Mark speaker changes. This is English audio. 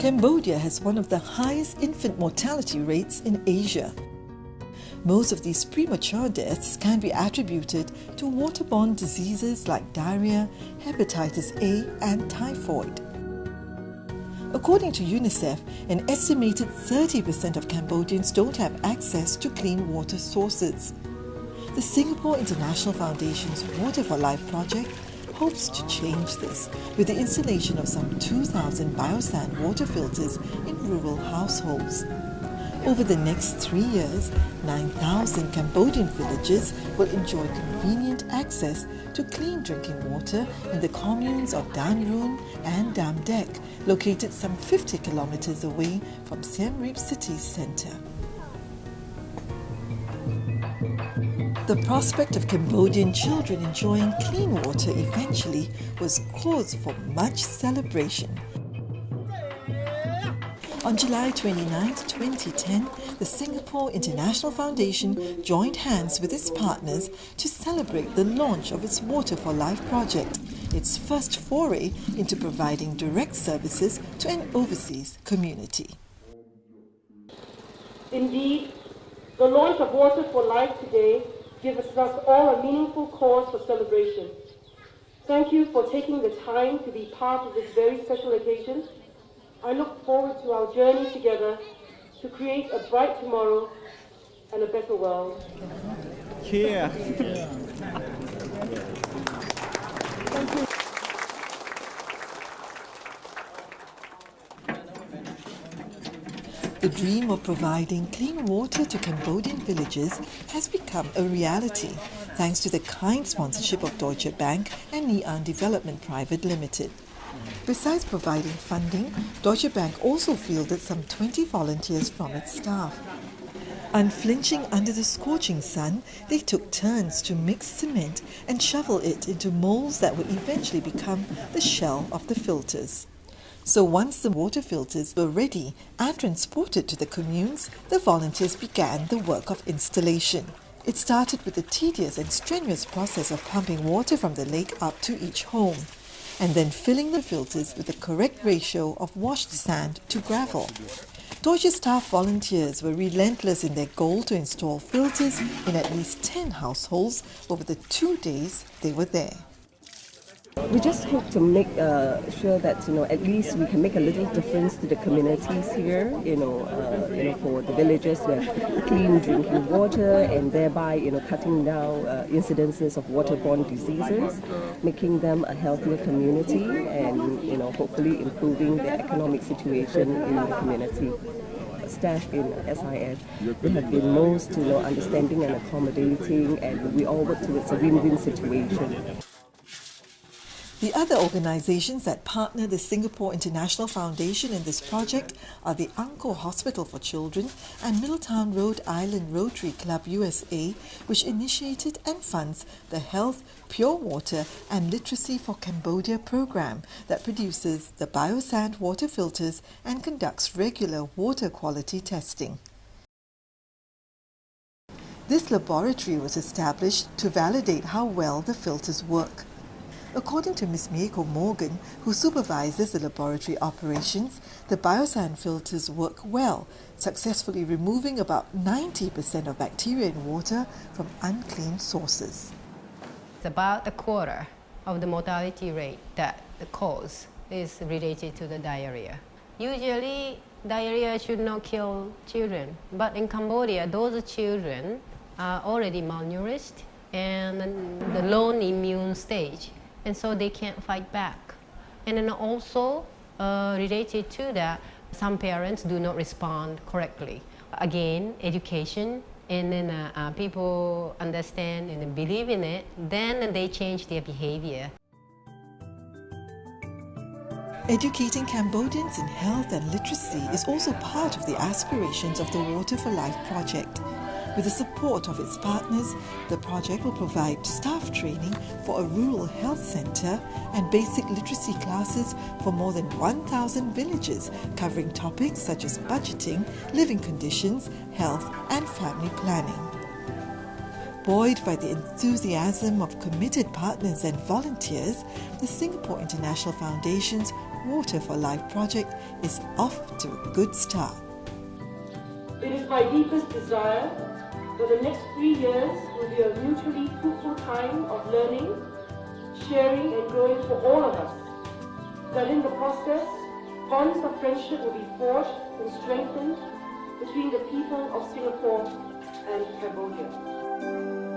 Speaker 1: Cambodia has one of the highest infant mortality rates in Asia. Most of these premature deaths can be attributed to waterborne diseases like diarrhea, hepatitis A and typhoid. According to UNICEF, an estimated 30% of Cambodians don't have access to clean water sources. The Singapore International Foundation's Water for Life project hopes to change this with the installation of some 2,000 biosand water filters in rural households. Over the next 3 years, 9,000 Cambodian villages will enjoy convenient access to clean drinking water in the communes of Dan Run and Dam Dek, located some 50 kilometers away from Siem Reap city centre. The prospect of Cambodian children enjoying clean water eventually was cause for much celebration. On July 29, 2010, the Singapore International Foundation joined hands with its partners to celebrate the launch of its Water for Life project, its first foray into providing direct services to an overseas community.
Speaker 2: Indeed, the launch of Water for Life today gives us all a meaningful cause for celebration. Thank you for taking the time to be part of this very special occasion. I look forward to our journey together to create a bright tomorrow and a better world.
Speaker 3: Here.
Speaker 2: Thank you.
Speaker 1: The dream of providing clean water to Cambodian villages has become a reality thanks to the kind sponsorship of Deutsche Bank and Ngee Development Private Limited. Besides providing funding, Deutsche Bank also fielded some 20 volunteers from its staff. Unflinching under the scorching sun, they took turns to mix cement and shovel it into molds that would eventually become the shell of the filters. So once the water filters were ready and transported to the communes, the volunteers began the work of installation. It started with the tedious and strenuous process of pumping water from the lake up to each home, and then filling the filters with the correct ratio of washed sand to gravel. Deutsche staff volunteers were relentless in their goal to install filters in at least 10 households over the 2 days they were there.
Speaker 4: We just hope to make sure that at least we can make a little difference to the communities here. For the villagers to have clean drinking water, and thereby cutting down incidences of waterborne diseases, making them a healthier community, and hopefully improving the economic situation in the community. Staff in SIF, they have been most understanding and accommodating, and we all work towards a win-win situation.
Speaker 1: The other organizations that partner the Singapore International Foundation in this project are the Angkor Hospital for Children and Middletown Rhode Island Rotary Club USA, which initiated and funds the Health, Pure Water and Literacy for Cambodia program that produces the biosand water filters and conducts regular water quality testing. This laboratory was established to validate how well the filters work. According to Ms. Mieko Morgan, who supervises the laboratory operations, the biosand filters work well, successfully removing about 90% of bacteria in water from unclean sources.
Speaker 5: It's about a quarter of the mortality rate that the cause is related to the diarrhea. Usually, diarrhea should not kill children, but in Cambodia, those children are already malnourished and the low immune stage, and so they can't fight back. And then also related to that, some parents do not respond correctly. Again, education, and then people understand and believe in it, then they change their behavior.
Speaker 1: Educating Cambodians in health and literacy is also part of the aspirations of the Water for Life project. With the support of its partners, the project will provide staff training for a rural health centre and basic literacy classes for more than 1,000 villages, covering topics such as budgeting, living conditions, health and family planning. Buoyed by the enthusiasm of committed partners and volunteers, the Singapore International Foundation's Water for Life project is off to a good start.
Speaker 2: It is my deepest desire that the next 3 years will be a mutually fruitful time of learning, sharing and growing for all of us. That in the process, bonds of friendship will be forged and strengthened between the people of Singapore and Cambodia.